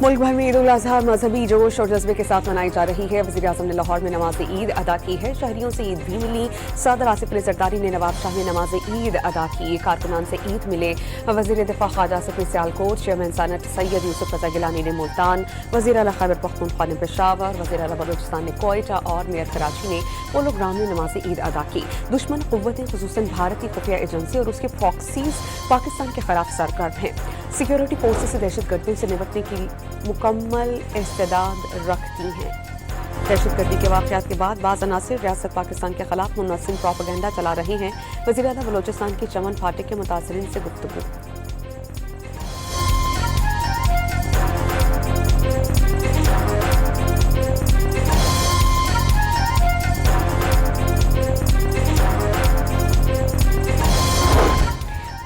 मुल्क भर में ईद उल अजहा मजहबी जोश और जज्बे के साथ मनाई जा रही है। वज़ीर आज़म ने लाहौर में नमाज ईद अदा की है। शहरियों से ईद भी मिली। सदर आसिफ अली ज़रदारी ने नवाबशाह में नमाज ईद अदा की। कारकुनान से ईद मिले। वज़ीर दिफा ख्वाजा आसिफ अली सियालकोट, चेयरमैन सनत सैयद यूसुफ रज़ा गिलानी ने मुल्तान, वज़ीर आला खैबर पख्तूनख्वा ने पेशावर, वज़ीर आला बलूचिस्तान ने कोयटा और मेयर कराची ने पोलो ग्राउंड में नमाज ईद अदा की। दुश्मन क़ुव्वतें ख़ुसूसन भारतीय खुफिया एजेंसी और उसके प्रॉक्सीज पाकिस्तान के खिलाफ सरगर्म हैं। सिक्योरिटी फोर्सेस से दहशतगर्दियों से निपटने की मुकम्मल इस्तेदाद रखती हैं। दहशतगर्दी के वाक़यात के बाद बाज़ अनासिर रियासत पाकिस्तान के खिलाफ मुनज़्ज़म प्रोपेगेंडा चला रहे हैं। वज़ीर आला बलूचिस्तान की चमन फाटक के मुतासिरीन से गुफ्तगू।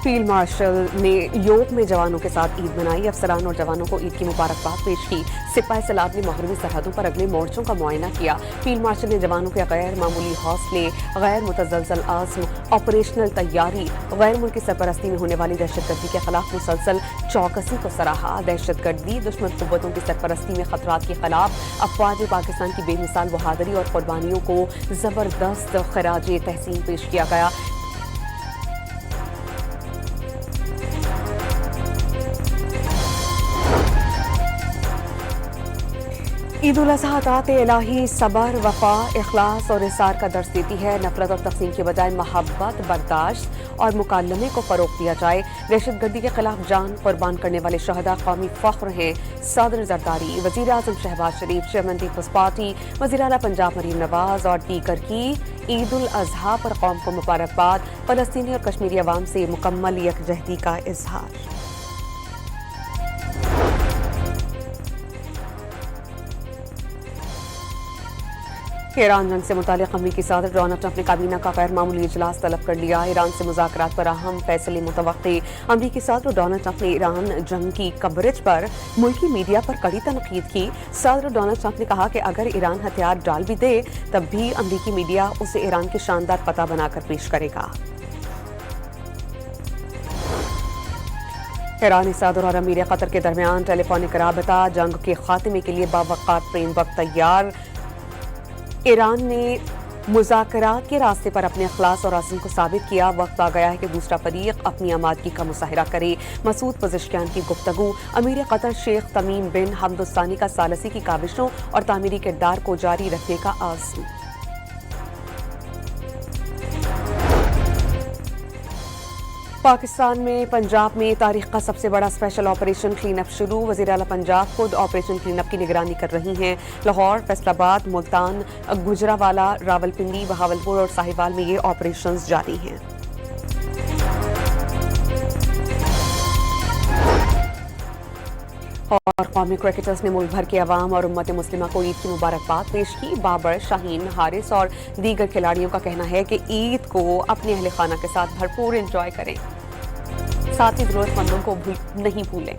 फील्ड मार्शल ने योग में जवानों के साथ ईद मनाई। अफसरान और जवानों को ईद की मुबारकबाद पेश की। सिपाही सलाब ने मगरबी सरहदों पर अगले मोर्चों का मुआयना किया। फील्ड मार्शल ने जवानों के गैर मामूली हौसले, गैर मुतज़लज़ल आज़्म, ऑपरेशनल तैयारी, गैर मुल्की सरपरस्ती में होने वाली दहशतगर्दी के खिलाफ मुसलसल चौकसी को सराहा। दहशतगर्दी दुश्मन क़ुव्वतों की सरपरस्ती में खतरात के खिलाफ अफ़वाज पाकिस्तान की बेमिसाल बहादुरी और कुर्बानियों को ज़बरदस्त खराज तहसीन पेश किया गया। ईद उल अज़हा अतात इलाही सबर, वफा, इखलास और इसार का दर्स देती है। नफरत और तक़सीम के बजाय मोहब्बत, बर्दाश्त और मुकालमे को फ़रोग़ दिया जाए। दहशतगर्दी के खिलाफ जान कुर्बान करने वाले शहदा कौमी फ़ख्र हैं। सदर ज़रदारी, वज़ीर आज़म शहबाज शरीफ, चेयरमैन पीपल्स पार्टी, वज़ीर आला पंजाब मरीम नवाज और दीगर की ईद उल अज़हा पर कौम को मुबारकबाद। फ़लस्तीनी और कश्मीरी अवाम से मुकम्मल यकजहती का इज़हार। ईरान जंग से मुतालिक अमरीकी सदर डोनाल्ड ट्रंप ने काबीना का गैर मामूली इजलास तलब कर लिया। ईरान से मुज़ाकरात पर अहम फैसले मुतवक्की। अमरीकी सदर डोनाल्ड ट्रंप ने ईरान जंग की कवरेज पर मुल्की मीडिया पर कड़ी तनकीद की। सदर डोनाल्ड ट्रंप ने कहा कि अगर ईरान हथियार डाल भी दे तब भी अमरीकी मीडिया उसे ईरान के शानदार पता बनाकर पेश करेगा। ईरानी सदर और अमीर कतर के दरमियान टेलीफोनिक राबता, जंग के खात्मे के लिए बावक़ार फ्रेमवर्क तैयार। ईरान ने मुज़ाकरात के रास्ते पर अपने अखलास और अज़्म को साबित किया। वक्त आ गया है कि दूसरा फरीक अपनी आमादगी का मुज़ाहिरा करे। मसूद पज़ेश्कियान की गुफ्तगू। अमीर कतर शेख तमीम बिन हमद अल सानी का सालसी की काविशों और तामीरी किरदार को जारी रखने का आज़्म। पाकिस्तान में पंजाब में तारीख का सबसे बड़ा स्पेशल ऑपरेशन क्लीन अप शुरू। वज़ीर आला पंजाब खुद ऑपरेशन क्लीन अप की निगरानी कर रही हैं। लाहौर, फैसलाबाद, मुल्तान, गुजरावाला, रावलपिंडी, बहावलपुर और साहिवाल में ये ऑपरेशंस जारी हैं। और कौमी क्रिकेटर्स ने मुल्क भर के अवाम और उम्मत मुस्लिमा को ईद की मुबारकबाद पेश की। बाबर, शाहीन, हारिस और दीगर खिलाड़ियों का कहना है कि ईद को अपने अहले खाना के साथ भरपूर एंजॉय करें, साथ ही ज़रूरतमंदों को नहीं भूलें।